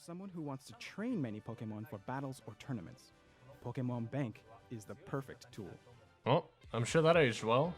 someone who wants to train many Pokemon for battles or tournaments, Pokemon Bank is the perfect tool. Well, I'm sure that aged well.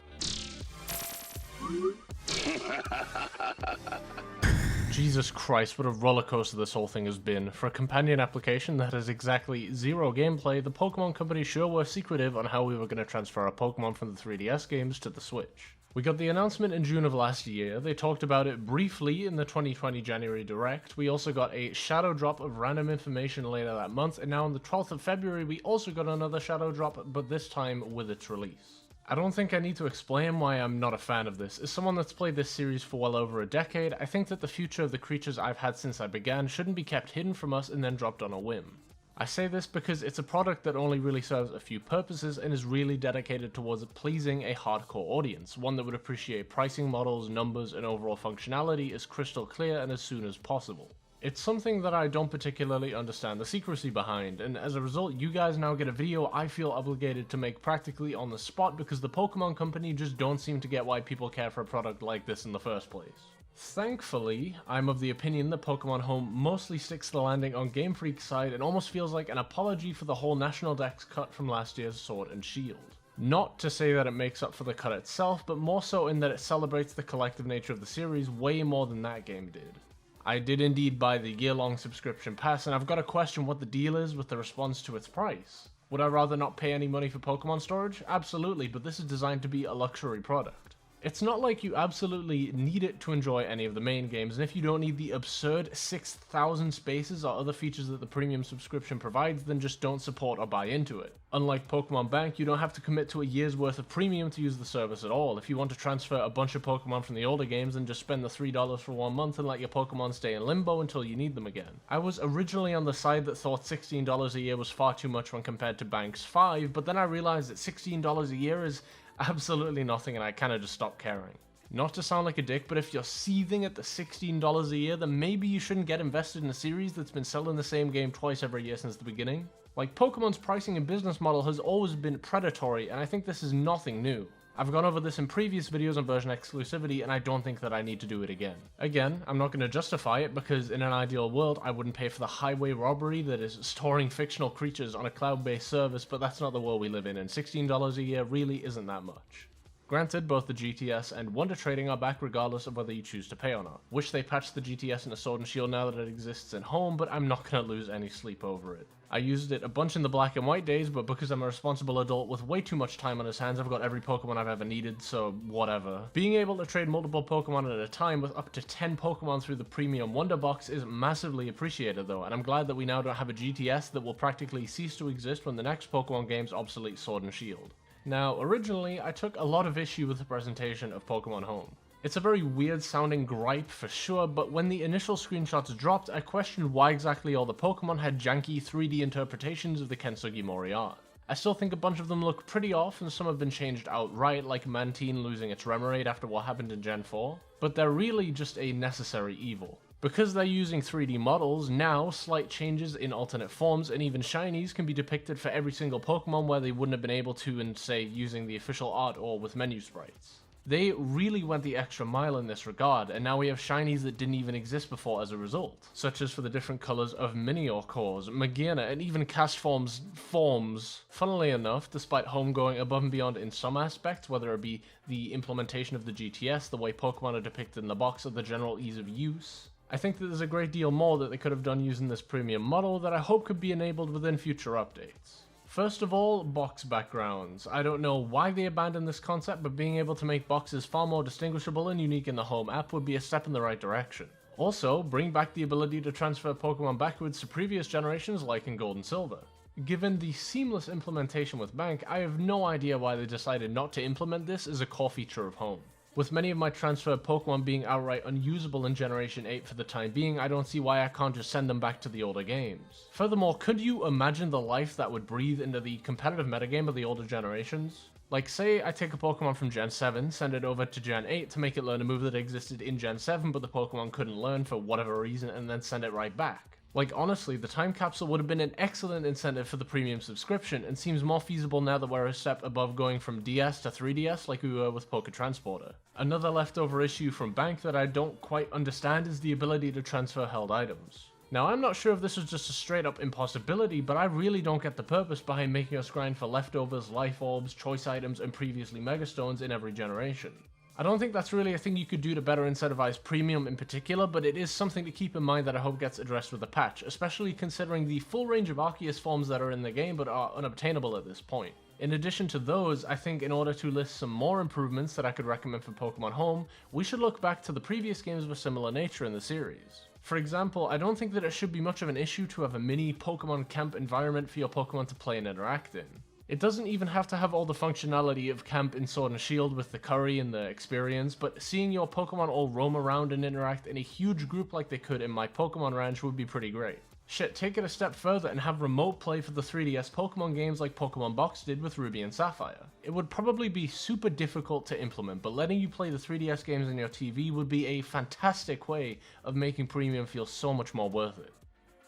Jesus Christ, what a rollercoaster this whole thing has been. For a companion application that has exactly zero gameplay, the Pokemon Company sure were secretive on how we were going to transfer our Pokemon from the 3DS games to the Switch. We got the announcement in June of last year, they talked about it briefly in the 2020 January Direct, we also got a shadow drop of random information later that month, and now on the 12th of February we also got another shadow drop, but this time with its release. I don't think I need to explain why I'm not a fan of this. As someone that's played this series for well over a decade, I think that the future of the creatures I've had since I began shouldn't be kept hidden from us and then dropped on a whim. I say this because it's a product that only really serves a few purposes and is really dedicated towards pleasing a hardcore audience, one that would appreciate pricing models, numbers, and overall functionality as crystal clear and as soon as possible. It's something that I don't particularly understand the secrecy behind, and as a result you guys now get a video I feel obligated to make practically on the spot because the Pokemon Company just don't seem to get why people care for a product like this in the first place. Thankfully, I'm of the opinion that Pokemon Home mostly sticks the landing on Game Freak's side and almost feels like an apology for the whole National Dex cut from last year's Sword and Shield. Not to say that it makes up for the cut itself, but more so in that it celebrates the collective nature of the series way more than that game did. I did indeed buy the year-long subscription pass, and I've got to question what the deal is with the response to its price. Would I rather not pay any money for Pokemon storage? Absolutely, but this is designed to be a luxury product. It's not like you absolutely need it to enjoy any of the main games, and if you don't need the absurd 6,000 spaces or other features that the premium subscription provides, then just don't support or buy into it. Unlike Pokemon Bank, you don't have to commit to a year's worth of premium to use the service at all. If you want to transfer a bunch of Pokemon from the older games, then just spend the $3 for 1 month and let your Pokemon stay in limbo until you need them again. I was originally on the side that thought $16 a year was far too much when compared to Bank's $5, but then I realized that $16 a year is absolutely nothing and I kinda just stopped caring. Not to sound like a dick, but if you're seething at the $16 a year, then maybe you shouldn't get invested in a series that's been selling the same game twice every year since the beginning. Like, Pokemon's pricing and business model has always been predatory, and I think this is nothing new. I've gone over this in previous videos on version exclusivity, and I don't think that I need to do it again. Again, I'm not going to justify it, because in an ideal world, I wouldn't pay for the highway robbery that is storing fictional creatures on a cloud-based service, but that's not the world we live in, and $16 a year really isn't that much. Granted, both the GTS and Wonder Trading are back regardless of whether you choose to pay or not. Wish they patched the GTS into Sword and Shield now that it exists in Home, but I'm not going to lose any sleep over it. I used it a bunch in the black and white days, but because I'm a responsible adult with way too much time on his hands, I've got every Pokemon I've ever needed, so whatever. Being able to trade multiple Pokemon at a time with up to 10 Pokemon through the premium Wonder Box is massively appreciated though, and I'm glad that we now don't have a GTS that will practically cease to exist when the next Pokemon game's obsolete Sword and Shield. Now, originally, I took a lot of issue with the presentation of Pokemon Home. It's a very weird sounding gripe for sure, but when the initial screenshots dropped, I questioned why exactly all the Pokemon had janky 3D interpretations of the Kensugi Mori art. I still think a bunch of them look pretty off, and some have been changed outright, like Mantine losing its Remoraid after what happened in Gen 4, but they're really just a necessary evil. Because they're using 3D models, now slight changes in alternate forms and even shinies can be depicted for every single Pokemon where they wouldn't have been able to in, say, using the official art or with menu sprites. They really went the extra mile in this regard, and now we have shinies that didn't even exist before as a result, such as for the different colors of Minior cores, Magearna, and even Castform's forms. Funnily enough, despite Home going above and beyond in some aspects, whether it be the implementation of the GTS, the way Pokemon are depicted in the box, or the general ease of use, I think that there's a great deal more that they could have done using this premium model that I hope could be enabled within future updates. First of all, box backgrounds. I don't know why they abandoned this concept, but being able to make boxes far more distinguishable and unique in the Home app would be a step in the right direction. Also, bring back the ability to transfer Pokemon backwards to previous generations like in Gold and Silver. Given the seamless implementation with Bank, I have no idea why they decided not to implement this as a core feature of Home. With many of my transferred Pokemon being outright unusable in Generation 8 for the time being, I don't see why I can't just send them back to the older games. Furthermore, could you imagine the life that would breathe into the competitive metagame of the older generations? Like, say I take a Pokemon from Gen 7, send it over to Gen 8 to make it learn a move that existed in Gen 7 but the Pokemon couldn't learn for whatever reason, and then send it right back. Like, honestly, the time capsule would have been an excellent incentive for the premium subscription, and seems more feasible now that we're a step above going from DS to 3DS like we were with Poké Transporter. Another leftover issue from Bank that I don't quite understand is the ability to transfer held items. Now, I'm not sure if this was just a straight up impossibility, but I really don't get the purpose behind making us grind for leftovers, life orbs, choice items, and previously megastones in every generation. I don't think that's really a thing you could do to better incentivize premium in particular, but it is something to keep in mind that I hope gets addressed with a patch, especially considering the full range of Arceus forms that are in the game but are unobtainable at this point. In addition to those, I think in order to list some more improvements that I could recommend for Pokemon Home, we should look back to the previous games of a similar nature in the series. For example, I don't think that it should be much of an issue to have a mini Pokemon camp environment for your Pokemon to play and interact in. It doesn't even have to have all the functionality of camp in Sword and Shield with the curry and the experience, but seeing your Pokemon all roam around and interact in a huge group like they could in my Pokemon Ranch would be pretty great. Shit, take it a step further and have remote play for the 3DS Pokemon games like Pokemon Box did with Ruby and Sapphire. It would probably be super difficult to implement, but letting you play the 3DS games on your TV would be a fantastic way of making premium feel so much more worth it.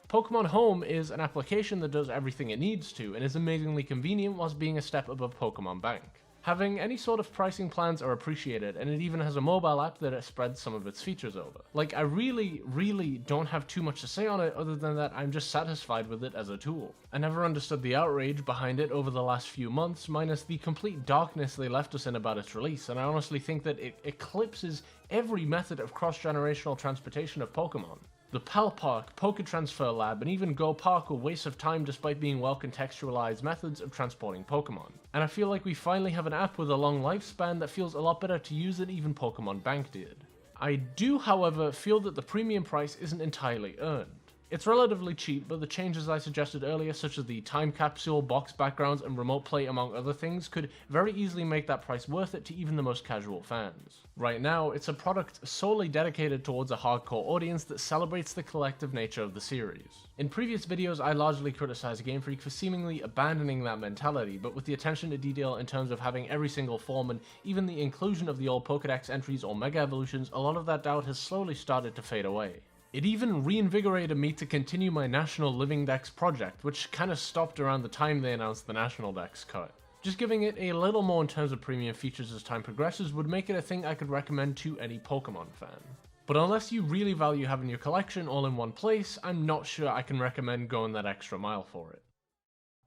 Pokemon Home is an application that does everything it needs to and is amazingly convenient whilst being a step above Pokemon Bank. Having any sort of pricing plans are appreciated, and it even has a mobile app that spreads some of its features over. Like, I really don't have too much to say on it other than that I'm just satisfied with it as a tool. I never understood the outrage behind it over the last few months, minus the complete darkness they left us in about its release, and I honestly think that it eclipses every method of cross-generational transportation of Pokemon. The Pal Park, Poke Transfer Lab, and even Go Park were wastes of time despite being well-contextualized methods of transporting Pokemon. And I feel like we finally have an app with a long lifespan that feels a lot better to use than even Pokemon Bank did. I do, however, feel that the premium price isn't entirely earned. It's relatively cheap, but the changes I suggested earlier, such as the time capsule, box backgrounds, and remote play among other things, could very easily make that price worth it to even the most casual fans. Right now, it's a product solely dedicated towards a hardcore audience that celebrates the collective nature of the series. In previous videos, I largely criticized Game Freak for seemingly abandoning that mentality, but with the attention to detail in terms of having every single form and even the inclusion of the old Pokedex entries or Mega Evolutions, a lot of that doubt has slowly started to fade away. It even reinvigorated me to continue my National Living Dex project, which kinda stopped around the time they announced the National Dex cut. Just giving it a little more in terms of premium features as time progresses would make it a thing I could recommend to any Pokemon fan. But unless you really value having your collection all in one place, I'm not sure I can recommend going that extra mile for it.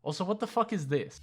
Also, what the fuck is this?